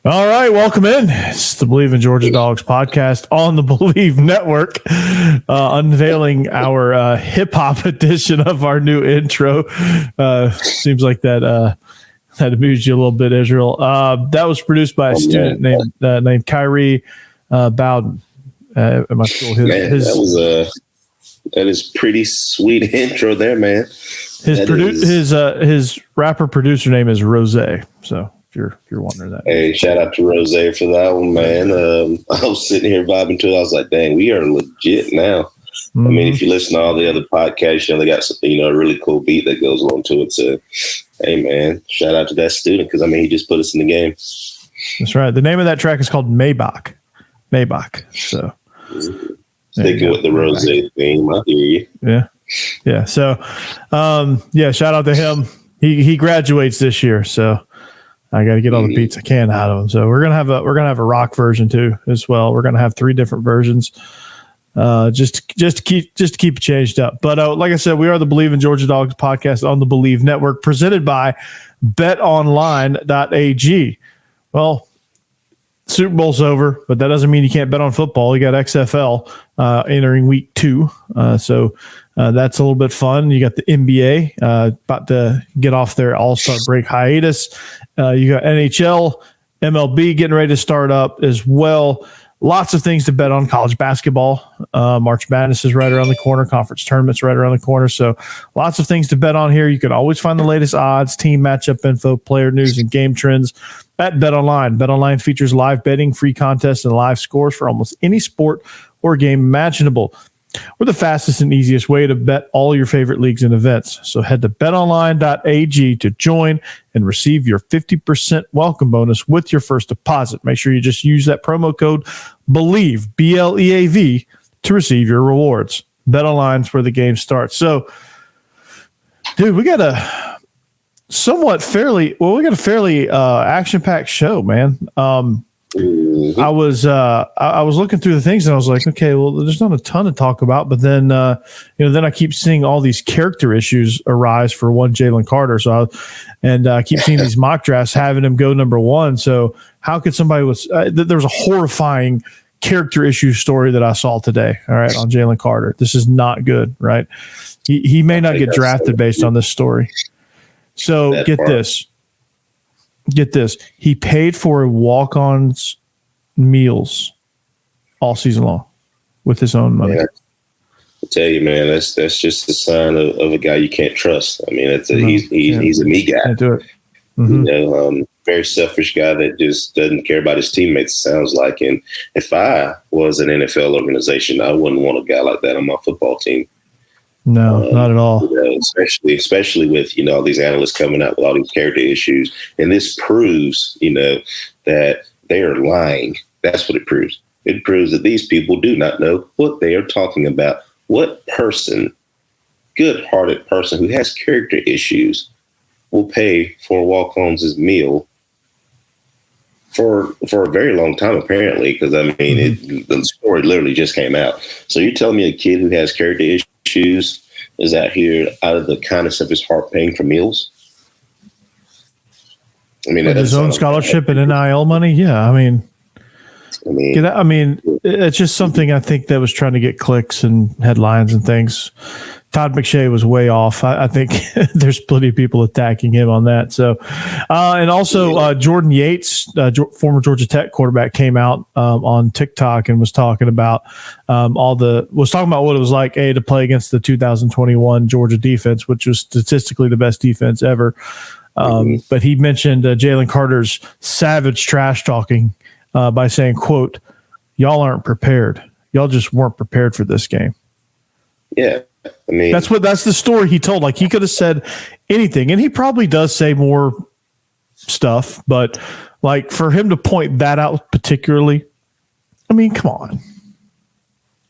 All right, welcome in. It's the Believe in Georgia Dogs podcast on the Believe Network, unveiling our hip-hop edition of our new intro. Seems like that amused you a little bit, Israel. That was produced by a student named Kyrie Bowden at my school. That is pretty sweet intro there, man. His rapper producer name is Rose. So if you're wondering that. Hey, shout out to Rose for that one, man. I was sitting here vibing to it. I was like, dang, we are legit now. Mm-hmm. I mean, if you listen to all the other podcasts, they got a really cool beat that goes along to it. So, hey, man, shout out to that student because, he just put us in the game. That's right. The name of that track is called Maybach. So, sticking with the Rose theme, I hear you. Yeah. So, shout out to him. He graduates this year, so I got to get all the beats I can out of him. So we're gonna have a rock version too as well. We're gonna have 3 different versions, just to keep it changed up. But like I said, we are the Believe in Georgia Dogs podcast on the Believe Network, presented by BetOnline.ag. Well, Super Bowl's over, but that doesn't mean you can't bet on football. You got XFL entering week 2, so that's a little bit fun. You got the NBA about to get off their All-Star break hiatus. You got NHL, MLB getting ready to start up as well. Lots of things to bet on. College basketball, March Madness is right around the corner. Conference tournaments right around the corner. So lots of things to bet on here. You can always find the latest odds, team matchup info, player news, and game trends at BetOnline. BetOnline features live betting, free contests, and live scores for almost any sport or game imaginable. We're the fastest and easiest way to bet all your favorite leagues and events. So head to betonline.ag to join and receive your 50% welcome bonus with your first deposit. Make sure you just use that promo code BELIEVE, BLEAV, to receive your rewards. BetOnline's where the game starts. So, dude, we got a fairly action-packed show, man. I was looking through the things and I was like, okay, well, there's not a ton to talk about, but then then I keep seeing all these character issues arise for one Jalen Carter. So I keep seeing these mock drafts having him go number 1. So how could somebody there was a horrifying character issue story that I saw today. All right, on Jalen Carter. This is not good, right? He may not get drafted based on this story. So get this. He paid for a walk-on's meals all season long with his own money. Yeah. I tell you, man, that's just a sign of a guy you can't trust. He's a me guy. Can't do it. Mm-hmm. Very selfish guy that just doesn't care about his teammates, it sounds like. And if I was an NFL organization, I wouldn't want a guy like that on my football team. No, not at all. Especially with, all these analysts coming out with all these character issues. And this proves, that they are lying. That's what it proves. It proves that these people do not know what they are talking about. What person, good-hearted person who has character issues will pay for a walk-on's meal for a very long time, apparently, because, the story literally just came out. So you're telling me a kid who has character issues is out here out of the kindness of his heart paying for meals? With his own scholarship and NIL money? Yeah, it's just something I think that was trying to get clicks and headlines and things. Todd McShay was way off. I think there's plenty of people attacking him on that. So, and also Jordan Yates, former Georgia Tech quarterback, came out on TikTok and was talking about what it was like to play against the 2021 Georgia defense, which was statistically the best defense ever. But he mentioned Jalen Carter's savage trash talking by saying, quote, "Y'all aren't prepared. Y'all just weren't prepared for this game." Yeah. That's the story he told. Like, he could have said anything, and he probably does say more stuff, but like, for him to point that out particularly, come on.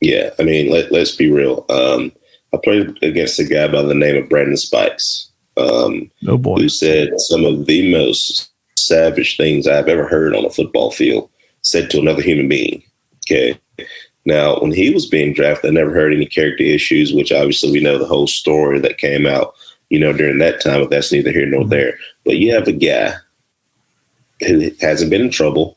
Yeah. Let's be real. I played against a guy by the name of Brandon Spikes, who said some of the most savage things I've ever heard on a football field said to another human being. Okay. Now, when he was being drafted, I never heard any character issues, which obviously we know the whole story that came out, during that time, but that's neither here nor there. But you have a guy who hasn't been in trouble,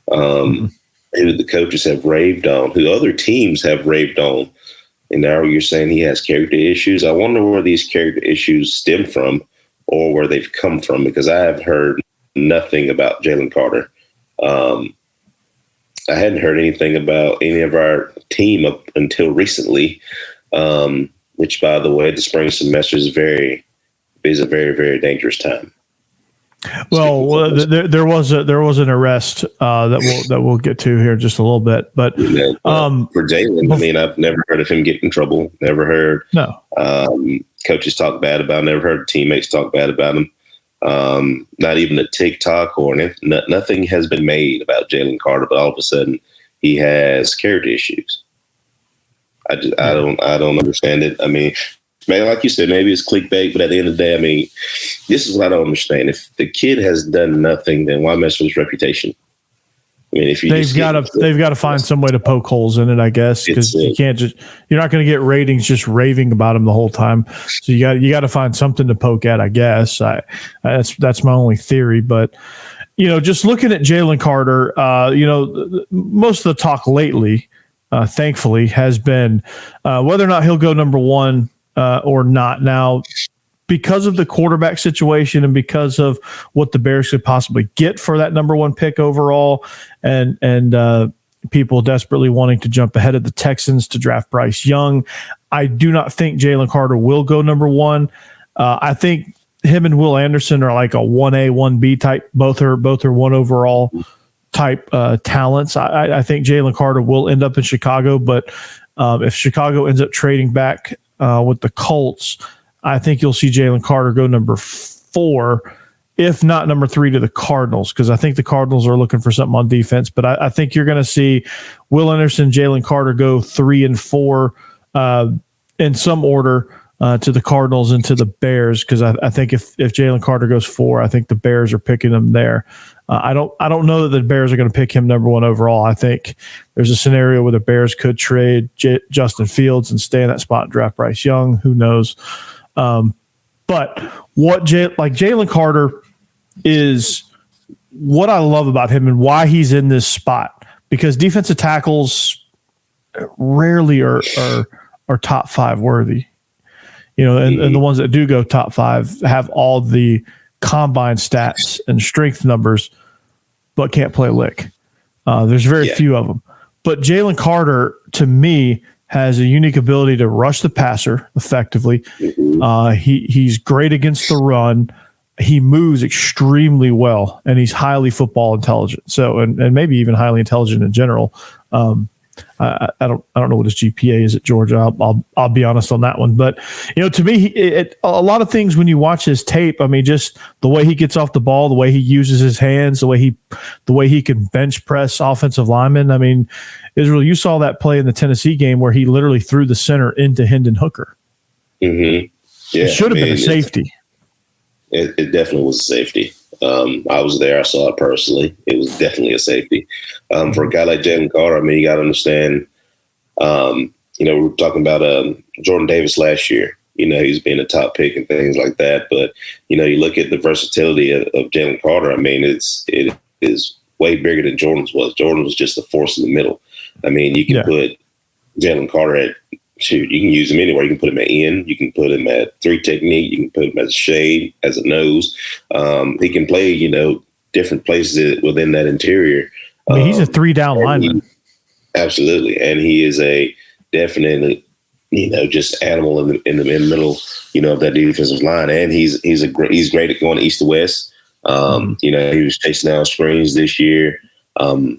who the coaches have raved on, who other teams have raved on. And now you're saying he has character issues. I wonder where these character issues stem from or where they've come from, because I have heard nothing about Jalen Carter. I hadn't heard anything about any of our team up until recently, which, by the way, the spring semester is a very, very dangerous time. Well, there was an arrest that we'll get to here in just a little bit, but for Jalen, I mean, I've never heard of him get in trouble. Never heard coaches talk bad about him. Never heard teammates talk bad about him. Not even a TikTok or nothing has been made about Jalen Carter, but all of a sudden he has character issues. I don't understand it. I mean, man, like you said, maybe it's clickbait, but at the end of the day, I mean, this is what I don't understand. If the kid has done nothing, then why mess with his reputation? I mean, if they've got to find some way to poke holes in it, I guess, because you're not going to get ratings just raving about him the whole time. So you got to find something to poke at, I guess. That's my only theory. But just looking at Jalen Carter, most of the talk lately, thankfully, has been whether or not he'll go number one or not. Now, because of the quarterback situation and because of what the Bears could possibly get for that number one pick overall, and people desperately wanting to jump ahead of the Texans to draft Bryce Young, I do not think Jalen Carter will go number one. I think him and Will Anderson are like a 1A, 1B type. Both are one overall type talents. I think Jalen Carter will end up in Chicago, but if Chicago ends up trading back with the Colts, I think you'll see Jalen Carter go number 4, if not number 3 to the Cardinals, because I think the Cardinals are looking for something on defense. But I think you're going to see Will Anderson, Jalen Carter go 3 and 4 in some order to the Cardinals and to the Bears, because I think if Jalen Carter goes 4, I think the Bears are picking him there. I don't know that the Bears are going to pick him number 1 overall. I think there's a scenario where the Bears could trade Justin Fields and stay in that spot and draft Bryce Young. Who knows? But what Jalen Carter is, what I love about him and why he's in this spot, because defensive tackles rarely are top 5 worthy, and the ones that do go top 5 have all the combine stats and strength numbers, but can't play a lick. There's very few of them. But Jalen Carter, to me, has a unique ability to rush the passer effectively. He's great against the run. He moves extremely well, and he's highly football intelligent. So, and maybe even highly intelligent in general. I don't know what his GPA is at Georgia. I'll be honest on that one. But to me, a lot of things when you watch his tape, I mean, just the way he gets off the ball, the way he uses his hands, the way he can bench press offensive linemen. I mean, Israel, you saw that play in the Tennessee game where he literally threw the center into Hendon Hooker. Mm-hmm. Yeah, it should have been a safety. It definitely was a safety. I was there. I saw it personally. It was definitely a safety. For a guy like Jalen Carter, I mean, you got to understand, we were talking about Jordan Davis last year. He's being a top pick and things like that. But, you look at the versatility of Jalen Carter. I mean, it is way bigger than Jordan's was. Jordan was just a force in the middle. I mean, you can put Jalen Carter at – you can use him anywhere. You can put him at end. You can put him at 3 technique. You can put him as a shade, as a nose. He can play, different places within that interior. I mean, he's a 3-down lineman. Absolutely. And he is definitely, just animal in the middle, of that defensive line. And he's great at going east to west. He was chasing down screens this year,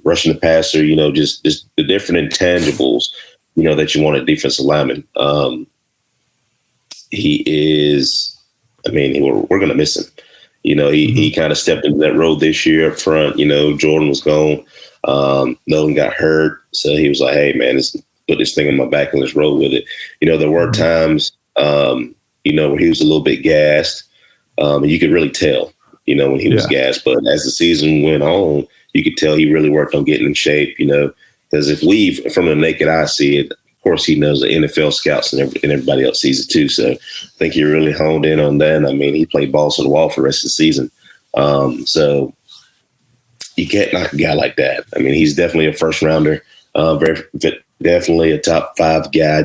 rushing the passer, just the different intangibles, that you want a defensive lineman. He is, I mean, we're going to miss him. He kind of stepped into that role this year up front. Jordan was gone. Nolan got hurt. So he was like, hey, man, let's put this thing on my back and let's roll with it. There were times, where he was a little bit gassed. And you could really tell, when he was gassed. But as the season went on, you could tell he really worked on getting in shape, because if from the naked eye see it, of course he knows the NFL scouts and everybody else sees it too. So I think he really honed in on that. I mean, he played balls to the wall for the rest of the season. So you can't knock a guy like that. I mean, he's definitely a first rounder, definitely a top 5 guy.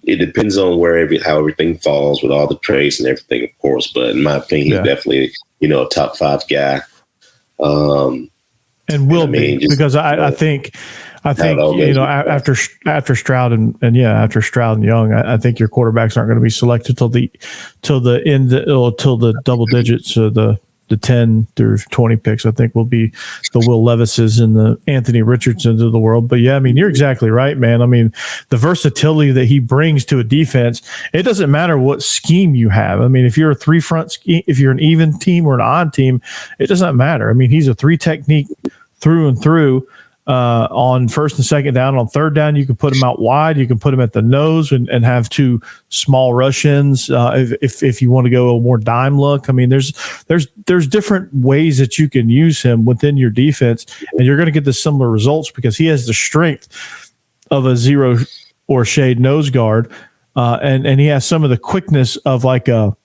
It depends on how everything falls with all the trades and everything, of course. But in my opinion, he's definitely, a top 5 guy. And will be, because I think after Stroud and after Stroud and Young, I think your quarterbacks aren't going to be selected till the double digits, so the 10 through 20 picks. I think will be the Will Levises and the Anthony Richardsons of the world. But yeah, I mean, you're exactly right, man. I mean, the versatility that he brings to a defense, it doesn't matter what scheme you have. I mean, if you're a 3-front scheme, if you're an even team or an odd team, it doesn't matter. I mean, he's a 3 technique through and through. On first and second down, on third down, you can put him out wide. You can put him at the nose and have 2 small rush-ins. If you want to go a more dime look, I mean, there's different ways that you can use him within your defense, and you're going to get the similar results because he has the strength of a 0 or shade nose guard, and he has some of the quickness of like a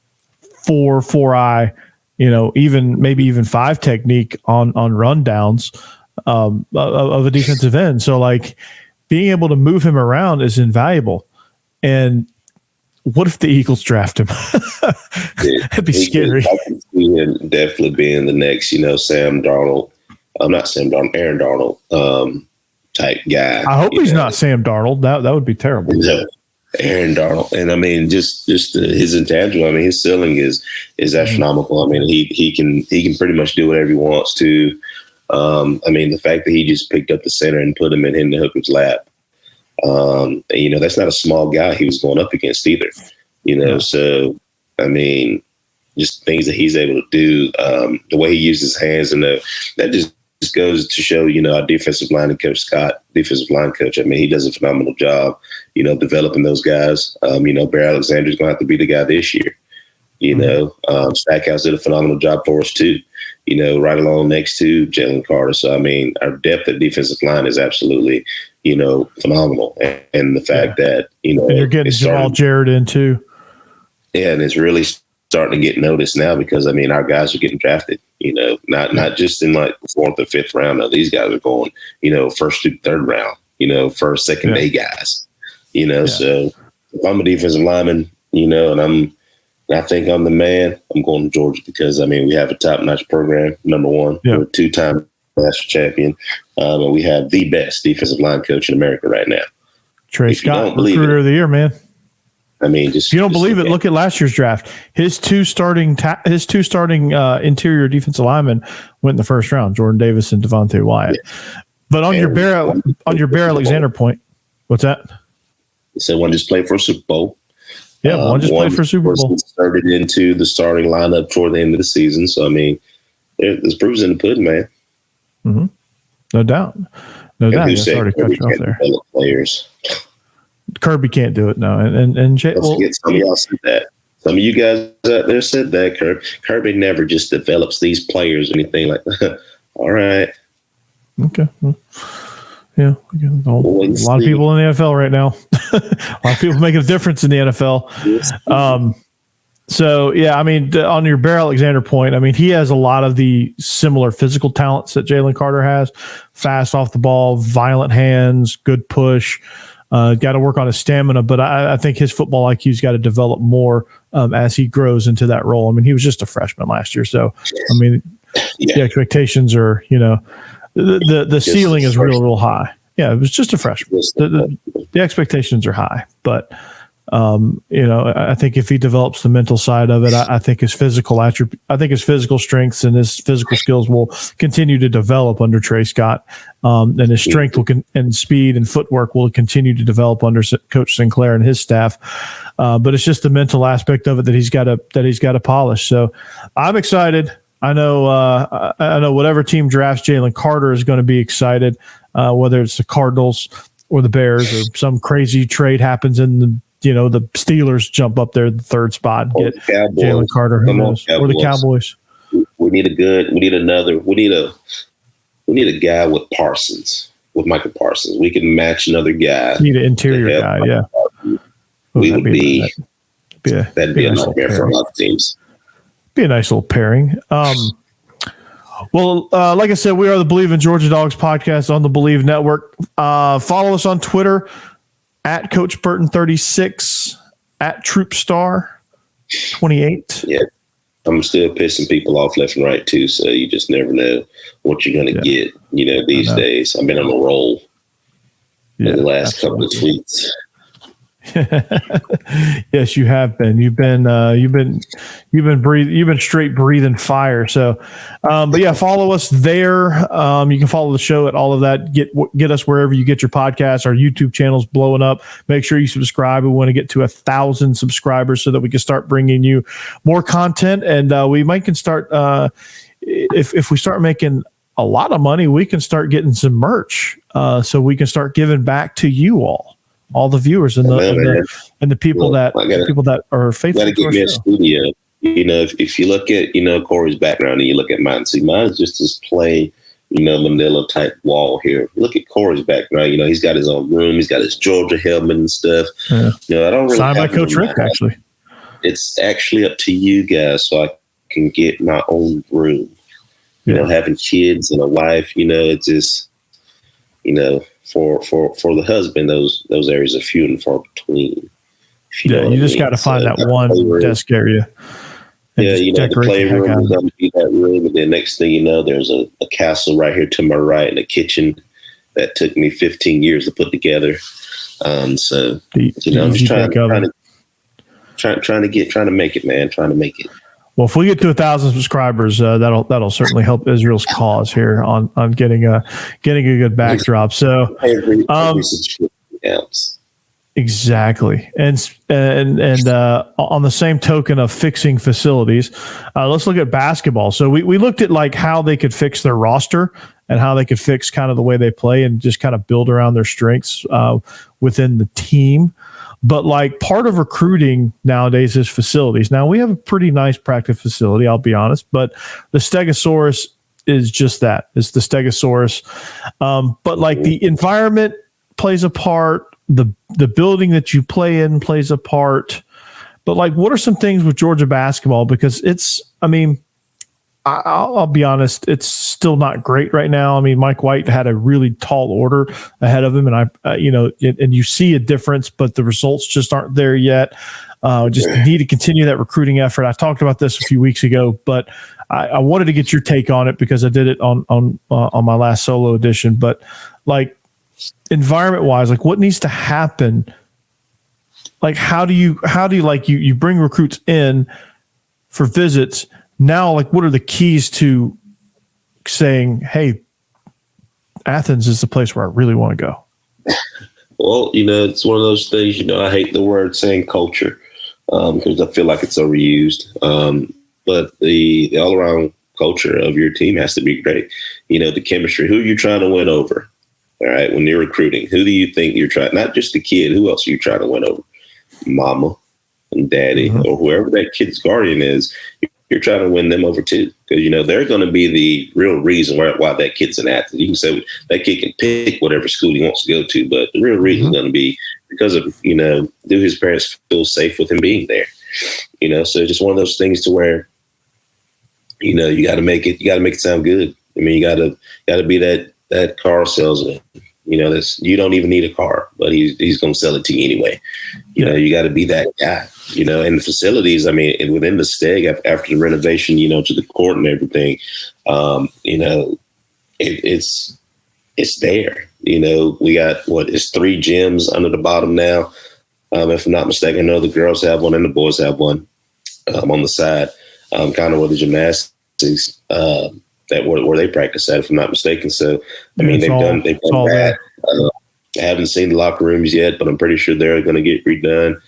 4-eye, maybe even 5 technique on run downs. Of a defensive end. So like being able to move him around is invaluable. And what if the Eagles draft him? That'd be scary. I can see him definitely being the next, Sam Darnold. Not Sam Darnold, Aaron Darnold type guy. I hope he's not Sam Darnold. That would be terrible. No, Aaron Darnold. And I mean, just his intangible. I mean, his ceiling is astronomical. I mean, he can pretty much do whatever he wants to. I mean, the fact that he just picked up the center and put him in Hendon Hooker's lap, that's not a small guy he was going up against either, So, I mean, just things that he's able to do, the way he uses his hands, and that just goes to show, our defensive line coach, I mean, he does a phenomenal job, developing those guys. Bear Alexander's going to have to be the guy this year. Stackhouse did a phenomenal job for us too. Right along next to Jalen Carter. So, I mean, our depth at defensive line is absolutely, phenomenal. And the fact that, and you're getting Jamal Jarrett in too. Yeah, and it's really starting to get noticed now because, I mean, our guys are getting drafted, not just in like the 4th or 5th round. No, these guys are going, first through 3rd round, first, second day guys, So if I'm a defensive lineman, and I think I'm the man, I'm going to Georgia because, I mean, we have a top-notch program, number one. We're a 2-time national champion. And we have the best defensive line coach in America right now. Trey Scott, recruiter of the year, man. I mean, if you don't believe it, look at last year's draft. His two starting interior defensive linemen went in the first round, Jordan Davis and Devontae Wyatt. Yeah. But on your Bear Alexander point, what's that? He said one just played for a Super Bowl. Yeah, one just played for Super Bowl. Started into the starting lineup toward the end of the season. So, I mean, there's proofs in the pudding, man. Mm-hmm. No doubt. Sorry to cut you off there. Players. Kirby can't do it, no. And some of y'all said that. Some of you guys out there said that. Kirby never just develops these players or anything like that. All right. Okay. Well, yeah, a lot of people in the NFL right now. A lot of people making a difference in the NFL. So, yeah, I mean, on your Bear Alexander point, I mean, he has a lot of the similar physical talents that Jalen Carter has. Fast off the ball, violent hands, good push. Got to work on his stamina, but I think his football IQ's got to develop more as he grows into that role. I mean, he was just a freshman last year. So, I mean, the expectations are, the ceiling is real high. Yeah, it was just a freshman. The expectations are high, but I think if he develops the mental side of it, I think his physical strengths and his physical skills will continue to develop under Trey Scott, and his strength and speed and footwork will continue to develop under Coach Sinclair and his staff. But it's just the mental aspect of it that he's got to polish. So I'm excited. I know whatever team drafts Jalen Carter is going to be excited, whether it's the Cardinals or the Bears or some crazy trade happens in the Steelers jump up there the 3rd spot and get Jalen Carter, or the Cowboys. We need a guy with Parsons, with Michael Parsons. We can match another guy. Need an interior guy, yeah. That'd be a nightmare for a lot of teams. Be a nice little pairing. Well, like I said, we are the Believe in Georgia Dogs podcast on the Believe Network. Follow us on Twitter at Coach Burton 36, at TroopStar 28. Yeah, I'm still pissing people off left and right too. So you just never know what you're going to get. These days. I've been on a roll in the last couple of tweets. Yes, you have been. You've been straight breathing fire. So, but yeah, follow us there. You can follow the show at all of that. Get us wherever you get your podcasts. Our YouTube channel's blowing up. Make sure you subscribe. We want to get to 1,000 subscribers so that we can start bringing you more content. And we can start if we start making a lot of money, we can start getting some merch. So we can start giving back to you all the viewers and the people that are faithful. Got to get me a studio. If you look at Corey's background and you look at mine, see, mine's just this plain Manila type wall here. Look at Corey's background. He's got his own room. He's got his Georgia helmet and stuff. Yeah. I don't really signed by Coach Rick. Actually, it's actually up to you guys, so I can get my own room. Having kids and a wife. It's just For the husband, those areas are few and far between. You just got to find that one desk area. Yeah, the playroom is going to be that room, and then next thing you know, there's a castle right here to my right, and a kitchen that took me 15 years to put together. I'm just trying to make it, man. Trying to make it. Well, if we get to 1,000 subscribers, that'll certainly help Israel's cause here on getting a good backdrop. So every subscription helps. Exactly, and on the same token of fixing facilities, let's look at basketball. So we looked at like how they could fix their roster and how they could fix kind of the way they play and just kind of build around their strengths within the team. But like part of recruiting nowadays is facilities. Now we have a pretty nice practice facility, I'll be honest, but the Stegosaurus is just that. It's the Stegosaurus. But like the environment plays a part. The building that you play in plays a part. But like, what are some things with Georgia basketball? Because I'll be honest, it's still not great right now. Mike White had a really tall order ahead of him, and and you see a difference, but the results just aren't there yet. Just need to continue that recruiting effort. I talked about this a few weeks ago, but I wanted to get your take on it because I did it on my last solo edition. But like environment wise, like what needs to happen? Like how do you like you bring recruits in for visits? Now, like, what are the keys to saying, hey, Athens is the place where I really want to go? Well, it's one of those things, I hate the word saying culture because I feel like it's overused. But the all-around culture of your team has to be great. The chemistry, who you're trying to win over, all right, when you're recruiting. Who do you think you're trying, not just the kid, who else are you trying to win over? Mama and daddy or whoever that kid's guardian is. You're trying to win them over too, because they're going to be the real reason why that kid's an athlete. You can say that kid can pick whatever school he wants to go to, but the real reason is going to be because of do his parents feel safe with him being there? So it's just one of those things to where you got to make it. You got to make it sound good. You got to be that car salesman. You don't even need a car, but he's going to sell it to you anyway. You got to be that guy. And the facilities, within the Steg after the renovation, to the court and everything, it's there. We got it's 3 gyms under the bottom now. If I'm not mistaken, I know the girls have one and the boys have one on the side, kind of where the gymnastics where they practice at, if I'm not mistaken. So they've done that. I haven't seen the locker rooms yet, but I'm pretty sure they're going to get redone.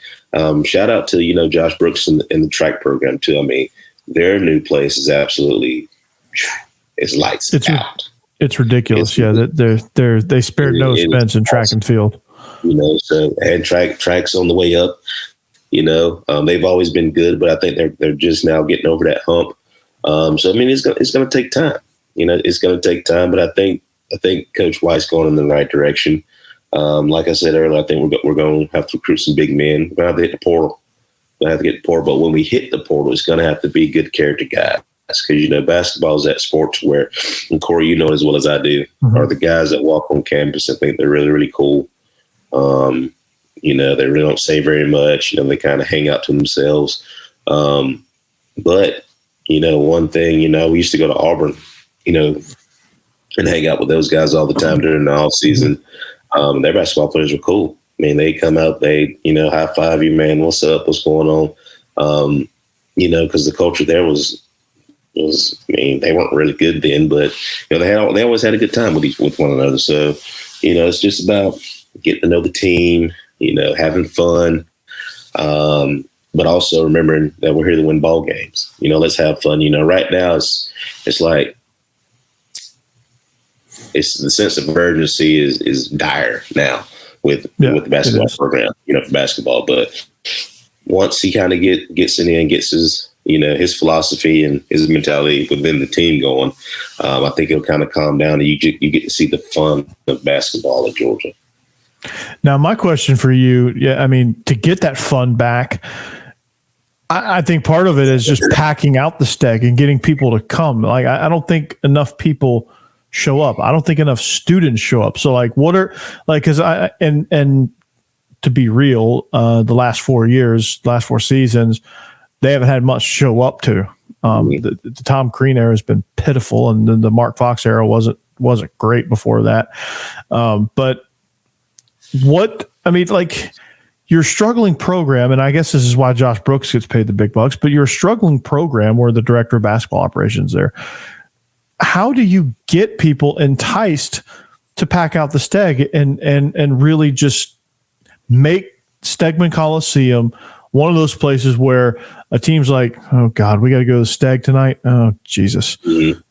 Shout out to Josh Brooks and the track program too. Their new place is absolutely it's lights out. It's ridiculous. They spared no expense in track and field. So and tracks on the way up. They've always been good, but I think they're just now getting over that hump. So it's going to take time. It's going to take time, but I think Coach White's going in the right direction. Like I said earlier, I think we're going to have to recruit some big men. We're going to have to hit the portal. But when we hit the portal, it's going to have to be good character guys. because, you know, basketball is that sport where, and Corey, you know as well as I do, are the guys that walk on campus and think they're really, really cool. You know, they really don't say very much. You know, they kind of hang out to themselves. But, you know, one thing, you know, we used to go to Auburn, you know, and hang out with those guys all the time during the off season. Their basketball players were cool. I mean, they come out, they, you know, high five you, man. What's up? What's going on? You know, because the culture there was, I mean, they weren't really good then, but, you know, they always had a good time with one another. So, you know, it's just about getting to know the team, you know, having fun, but also remembering that we're here to win ball games. You know, let's have fun. You know, right now it's like, it's the sense of urgency is dire now with the basketball program, you know, for basketball. But once he kind of gets in there and gets his, you know, his philosophy and his mentality within the team going, I think it'll kind of calm down and you get to see the fun of basketball at Georgia. Now, my question for you, I mean, to get that fun back, I think part of it is just packing out the Steg and getting people to come. Like, I don't think enough people show up. I don't think enough students show up. So, like, what are, like, because and to be real, the last 4 seasons, they haven't had much show up to. The Tom Crean era has been pitiful, and then the Mark Fox era wasn't great before that. But what, I mean, like, your struggling program, and I guess this is why Josh Brooks gets paid the big bucks, but you're a struggling program where the director of basketball operations there. How do you get people enticed to pack out the Steg and really just make Stegman Coliseum one of those places where a team's like, oh God, we got to go to the Steg tonight. Oh Jesus,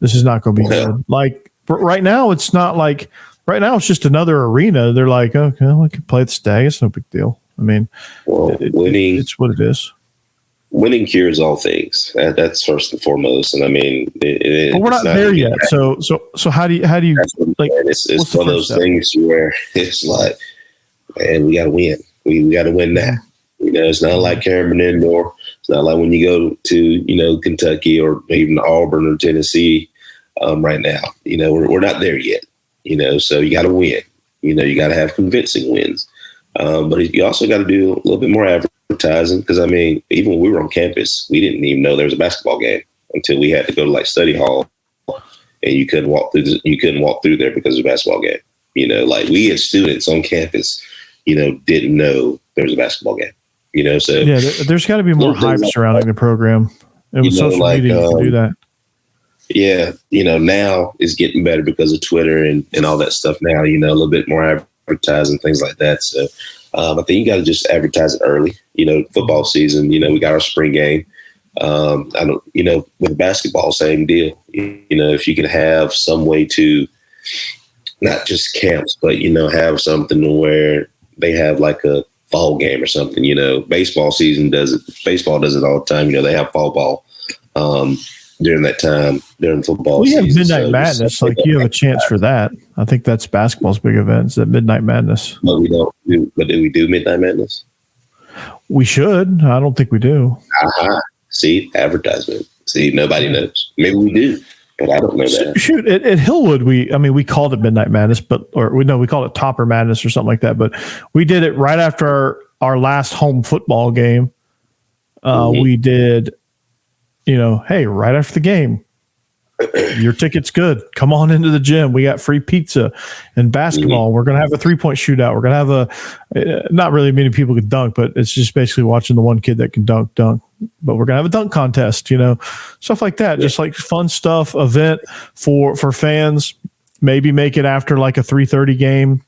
this is not going to be good. Like right now, it's not like, right now it's just another arena. They're like, okay, we can play the Steg. It's no big deal. I mean, winning, it's what it is. Winning cures all things. That's first and foremost. And I mean, but we're not there yet. So how do you like? It's one of those things where it's like, man, we got to win. We got to win that. You know, it's not like Cameron Indoor. It's not like when you go to, you know, Kentucky or even Auburn or Tennessee right now. You know, we're not there yet. You know, so you got to win. You know, you got to have convincing wins. But you also got to do a little bit more advertising because, I mean, even when we were on campus, we didn't even know there was a basketball game until we had to go to like study hall, and you couldn't walk through there because of the basketball game. You know, like we as students on campus, you know, didn't know there was a basketball game. You know, so yeah, there's got to be more hype surrounding the program. And with social media, you can do that. Yeah, you know, now it's getting better because of Twitter and all that stuff. Now, you know, a little bit more advertising, things like that. So I think you got to just advertise it early. You know, football season. You know, we got our spring game. I don't. You know, with basketball, same deal. You know, if you can have some way to not just camps, but you know, have something where they have like a fall game or something. You know, baseball season does it. Baseball does it all the time. You know, they have fall ball during that time during football. We season. have Midnight Madness. Like you have a chance for that. I think that's basketball's big event. Is that Midnight Madness? But we don't. But do we do Midnight Madness? We should. I don't think we do. See, advertisement. See, nobody knows. Maybe we do, but I don't know that. Shoot, at Hillwood, we called it Midnight Madness, we called it Topper Madness or something like that. But we did it right after our last home football game. We did, you know, hey, right after the game, your ticket's good. Come on into the gym. We got free pizza and basketball. We're going to have a 3-point shootout. We're going to have not really many people can dunk, but it's just basically watching the one kid that can dunk. But we're going to have a dunk contest, you know, stuff like that. Just like fun stuff, event for fans. Maybe make it after like a 3:30 game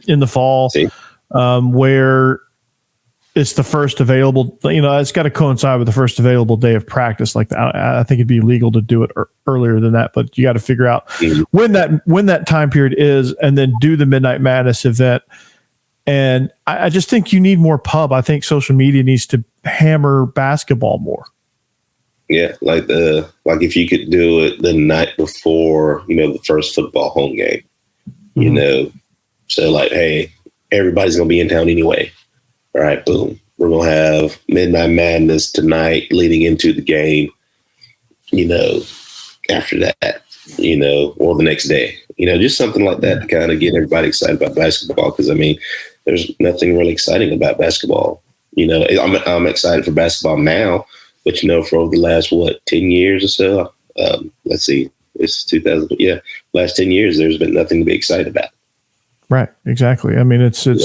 in the fall, where it's the first available, you know, it's got to coincide with the first available day of practice. Like I think it'd be legal to do it earlier than that, but you got to figure out when that time period is, and then do the Midnight Madness event. And I just think you need more pub. I think social media needs to hammer basketball more. Yeah, like if you could do it the night before, you know, the first football home game, you know, so like, hey, everybody's gonna be in town anyway. All right, boom. We're going to have Midnight Madness tonight leading into the game. after that, or the next day, just something like that to kind of get everybody excited about basketball. Because there's nothing really exciting about basketball. I'm excited for basketball now, but for over the last 10 years or so, let's see, it's 2000, last 10 years, there's been nothing to be excited about. Right, exactly. I mean, it's so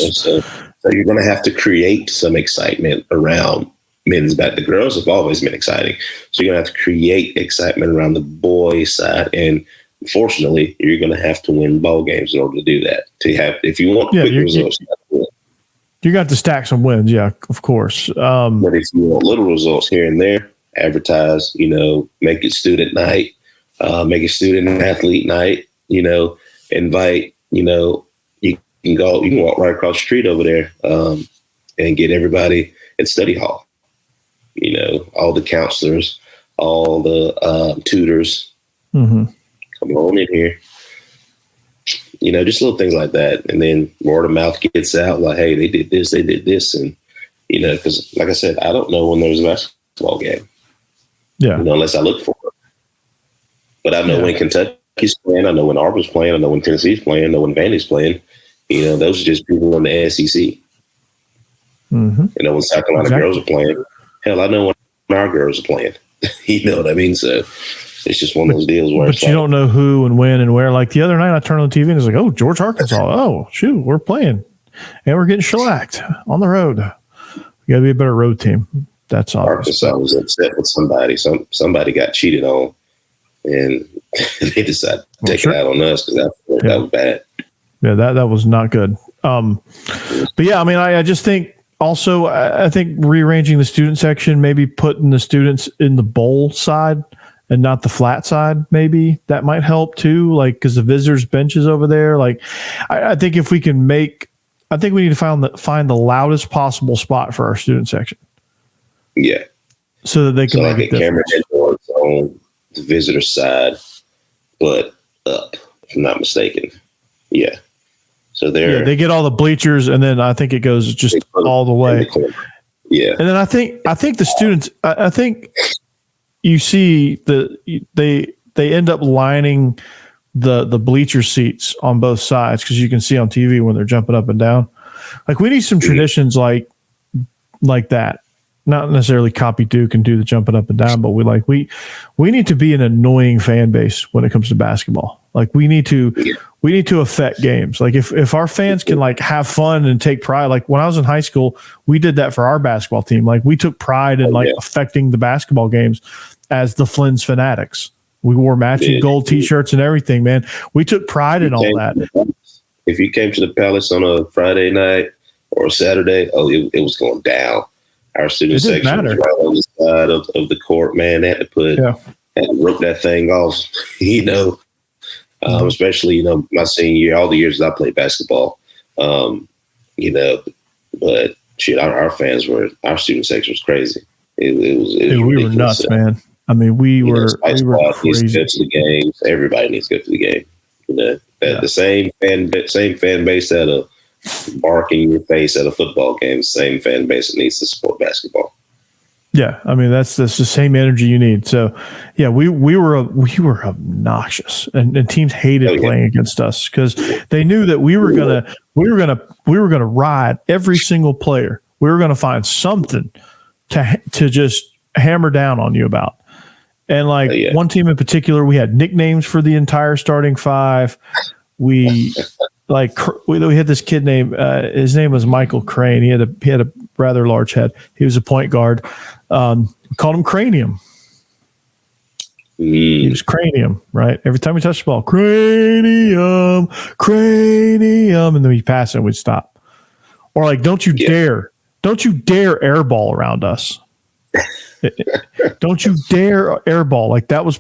you're going to have to create some excitement around men's basketball. The girls have always been exciting, so you're going to have to create excitement around the boys' side, and unfortunately, you're going to have to win ball games in order to do that. If you want quick results, you got to stack some wins, yeah, of course. But if you want little results here and there, advertise. Make it student night, make it student athlete night. Invite. You can walk right across the street over there and get everybody at study hall. All the counselors, all the tutors. Mm-hmm. Come on in here. Just little things like that. And then word of mouth gets out like, hey, they did this. And, because like I said, I don't know when there's a basketball game. Yeah. Unless I look for it. But I know when Kentucky's playing. I know when Auburn's playing. I know when Tennessee's playing. I know when Vandy's playing. Those are just people in the SEC. Mm-hmm. When South Carolina girls are playing. Hell, I know when our girls are playing. You know what I mean? So it's just one of those deals where you don't know who and when and where. Like the other night, I turned on the TV and it's like, oh, George Arkansas. Oh, shoot, we're playing. And we're getting shellacked on the road. We got to be a better road team. That's obvious. Arkansas was upset with somebody. Somebody got cheated on, and they decided to take it out on us because that was bad. Yeah, that was not good. But yeah, I just think also, I think rearranging the student section, maybe putting the students in the bowl side and not the flat side, maybe that might help too. Like, because the visitors bench is over there. Like, I think if we can I think we need to find the loudest possible spot for our student section. Yeah. So that they can make a camera on the visitor side, but up, if I'm not mistaken. Yeah. So they get all the bleachers, and then I think it goes just all the way. Yeah. And then I think the students, I think you see they end up lining the bleacher seats on both sides, because you can see on TV when they're jumping up and down. Like, we need some traditions like that. Not necessarily copy Duke and do the jumping up and down, but we need to be an annoying fan base when it comes to basketball. Like, we need to affect games. Like, if our fans can have fun and take pride, like when I was in high school, we did that for our basketball team. Like, we took pride in affecting the basketball games as the Flynn's Fanatics. We wore matching gold T-shirts and everything, man. We took pride in all that. If you came to the Palace on a Friday night or a Saturday, it was going down. Our student section was right on the side of the court, man. They had to rip that thing off, especially, my senior year, all the years that I played basketball, but shit, our student section was crazy. We were nuts, man. We were crazy. Needs to go to the games. Everybody needs to go to the game. The same fan base that'll bark in your face at a football game, same fan base that needs to support basketball. Yeah, that's the same energy you need. So, yeah, we were obnoxious, and teams hated playing against us because they knew that we were gonna ride every single player. We were gonna find something to just hammer down on you about. And one team in particular, we had nicknames for the entire starting five. We had this kid named his name was Michael Crane. He had a rather large head. He was a point guard. We called him Cranium. He was Cranium, right? Every time we touched the ball, Cranium, and then we pass it and we'd stop. Or don't you dare airball around us. Don't you dare airball. That was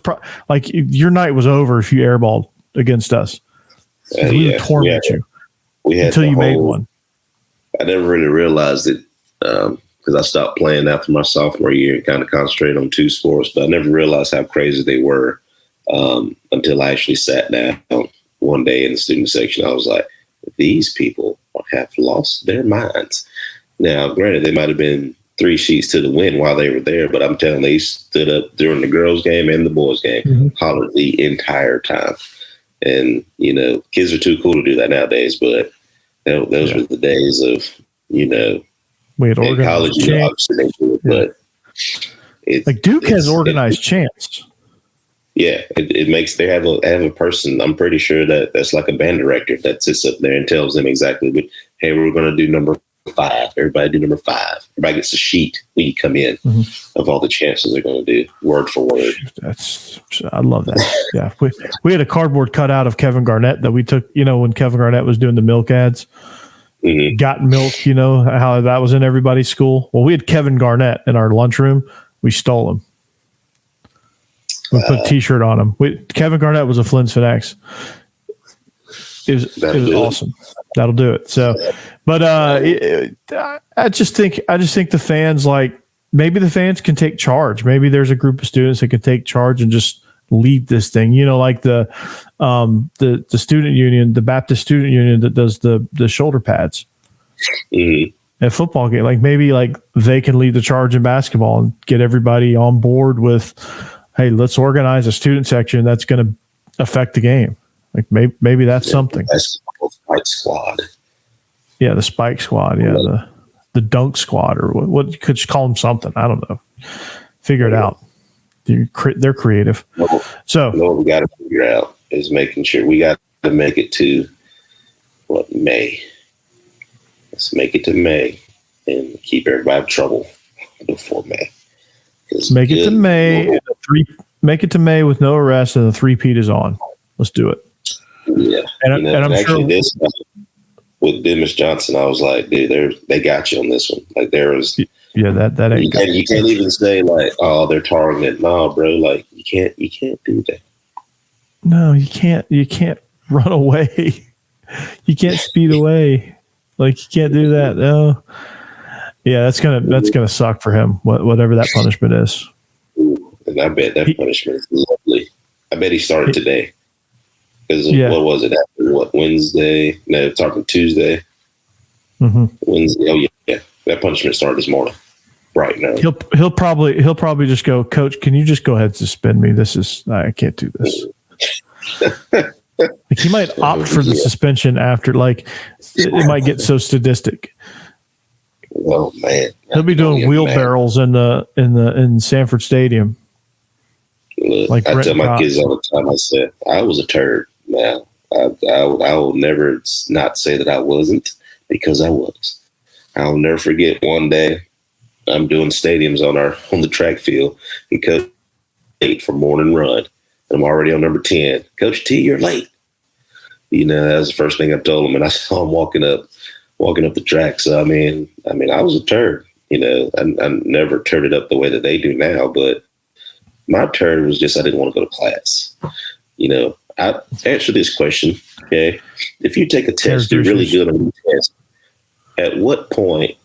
your night was over if you airballed against us. We would torment you until you made one. I never really realized it because I stopped playing after my sophomore year and kind of concentrated on two sports, but I never realized how crazy they were until I actually sat down one day in the student section. I was like, these people have lost their minds. Now, granted, they might have been 3 sheets to the wind while they were there. But I'm telling you, they stood up during the girls' game and the boys' game, hollered the entire time. And, you know, kids are too cool to do that nowadays. But those were the days of, you know, we had organized college, you know, obviously they do it, but like Duke has organized chants. Yeah, it makes they have a person. I'm pretty sure that's like a band director that sits up there and tells them exactly. Hey, we're going to do number 5. Everybody do number 5. Everybody gets a sheet when you come in of all the chances they're going to do word for word. I love that. Yeah, we had a cardboard cutout of Kevin Garnett that we took. You know, when Kevin Garnett was doing the milk ads. Got milk, you know, how that was in everybody's school. Well, we had Kevin Garnett in our lunchroom. We stole him. We put a T-shirt on him. Kevin Garnett was a Flynn's Fanatics. It was awesome. That'll do it. So, but I just think the fans, like, maybe the fans can take charge. Maybe there's a group of students that can take charge and just lead this thing, you know, like the student union, the Baptist student union that does the shoulder pads at football game. Like maybe like they can lead the charge in basketball and get everybody on board with, hey, let's organize a student section that's going to affect the game. Like maybe that's something. Spike squad. Yeah, the spike squad. Yeah, the dunk squad, or what could you call them? Something, I don't know. Figure it out. They're creative. So what we got to figure out is making sure we got to make it to May. Let's make it to May and keep everybody out of trouble before May. Make it to May. Make it to May with no arrest, and the 3-peat is on. Let's do it. Yeah, and I'm actually, sure this with Demis Johnson, I was like, dude, they got you on this one. Like there was. Yeah, that ain't good. You can't even say like, oh, they're targeting. No, bro, like you can't do that. No, you can't run away. You can't speed away. Like you can't do that. No. Yeah, that's gonna suck for him. Whatever that punishment is. And I bet that punishment is lovely. I bet he started today. Because what was it after Wednesday? No, talking Tuesday. Wednesday. Oh yeah. That punishment started this morning. Right now. He'll probably just go, Coach, can you just go ahead and suspend me? I can't do this. Like he might opt for the suspension after, like it might get so sadistic. Oh man. He'll be doing wheelbarrows in Sanford Stadium. Look, like I tell my kids all the time, I said, I was a turd. Now I will never not say that I wasn't, because I was. I'll never forget one day I'm doing stadiums on the track field, and Coach late for morning run. I'm already on number 10. Coach T, you're late. You know, that was the first thing I told him, and I saw him walking up the track. So I mean, I was a turd. You know, I never turned it up the way that they do now, but my turd was just I didn't want to go to class. You know, I answer this question. Okay, if you take a test, you're really good on the test. At what point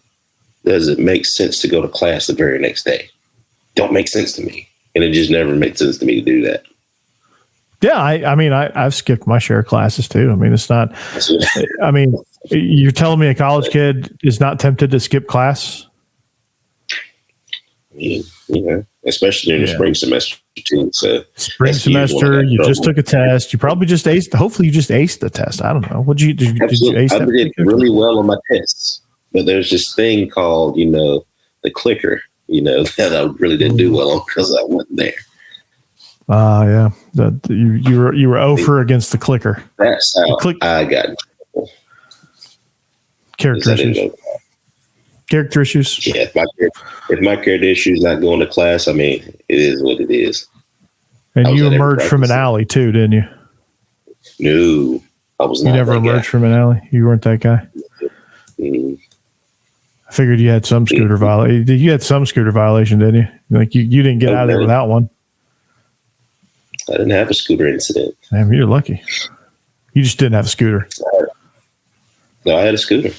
does it make sense to go to class the very next day? Don't make sense to me. And it just never made sense to me to do that. Yeah, I've skipped my share of classes too. I mean, it's not – I mean, you're telling me a college kid is not tempted to skip class? You know, especially during the spring semester too. So spring semester, you just took a test. You probably just aced – hopefully you just aced the test. I don't know. Did you ace that? I did really well on my tests. But there's this thing called, you know, the clicker, you know, that I really didn't do well on because I wasn't there. Yeah. You were over against the clicker. That's how I got in trouble. Character issues. Yeah. If my character issue is not going to class, I mean, it is what it is. And you emerged from an alley too, didn't you? No, I was not. You never emerged from an alley? You weren't that guy? Mm-hmm. I figured you had some scooter violation. You had some scooter violation, didn't you? Like you didn't get out of there without one. I didn't have a scooter incident. Damn, you're lucky. You just didn't have a scooter. No, I had a scooter.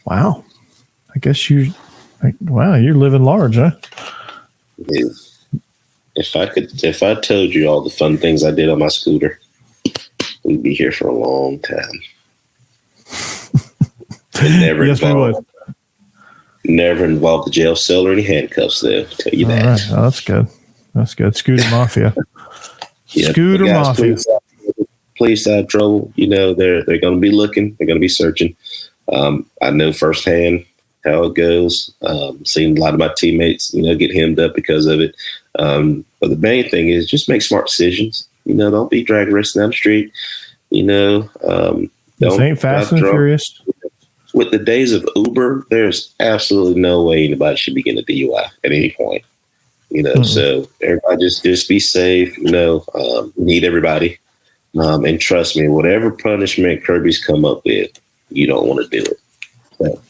Wow. I guess you're living large, huh? Yeah. If I told you all the fun things I did on my scooter, we'd be here for a long time. It never yes, we would. Never involved the jail cell or any handcuffs, though. I'll tell you that. Right. Oh, that's good. That's good. Scooter Mafia. Yeah, Scooter guys, Mafia. Please have trouble. They're going to be looking. They're going to be searching. I know firsthand how it goes. Seen a lot of my teammates, get hemmed up because of it. But the main thing is just make smart decisions. Don't be drag racing down the street. This ain't Fast and Furious. With the days of Uber, there's absolutely no way anybody should be getting a DUI at any point. So everybody just be safe. Need everybody. And trust me, whatever punishment Kirby's come up with, you don't want to do it. So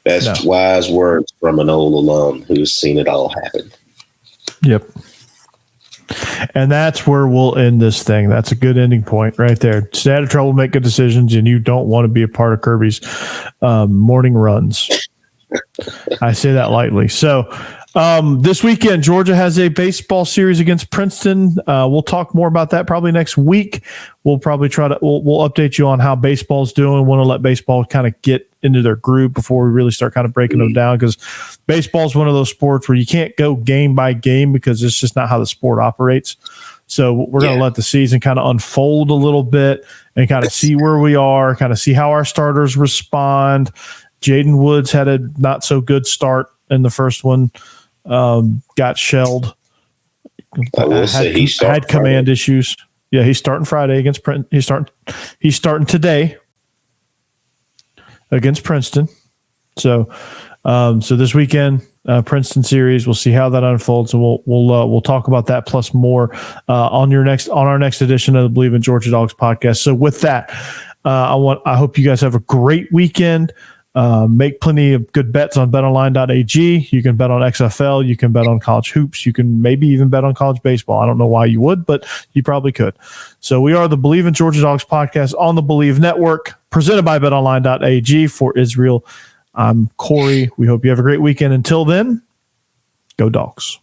that's wise words from an old alum who's seen it all happen. Yep. And that's where we'll end this thing. That's a good ending point right there. Stay out of trouble, make good decisions, and you don't want to be a part of Kirby's morning runs. I say that lightly. So this weekend, Georgia has a baseball series against Princeton. We'll talk more about that probably next week. We'll probably we'll update you on how baseball's doing. Want to let baseball kind of get into their groove before we really start kind of breaking them down, because baseball is one of those sports where you can't go game by game because it's just not how the sport operates. So we're going to let the season kind of unfold a little bit and kind of see where we are, kind of see how our starters respond. Jaden Woods had a not so good start in the first one. Got shelled. I will say he had command issues. Yeah, he's starting Friday against Princeton. He's starting today against Princeton. So this weekend, Princeton series. We'll see how that unfolds, and we'll talk about that plus more on our next edition of the Believe in Georgia Dogs podcast. So with that, I hope you guys have a great weekend. Make plenty of good bets on betonline.ag. You can bet on XFL. You can bet on college hoops. You can maybe even bet on college baseball. I don't know why you would, but you probably could. So we are the Believe in Georgia Dogs podcast on the Believe Network, presented by betonline.ag. For Israel, I'm Corey. We hope you have a great weekend. Until then, go Dogs.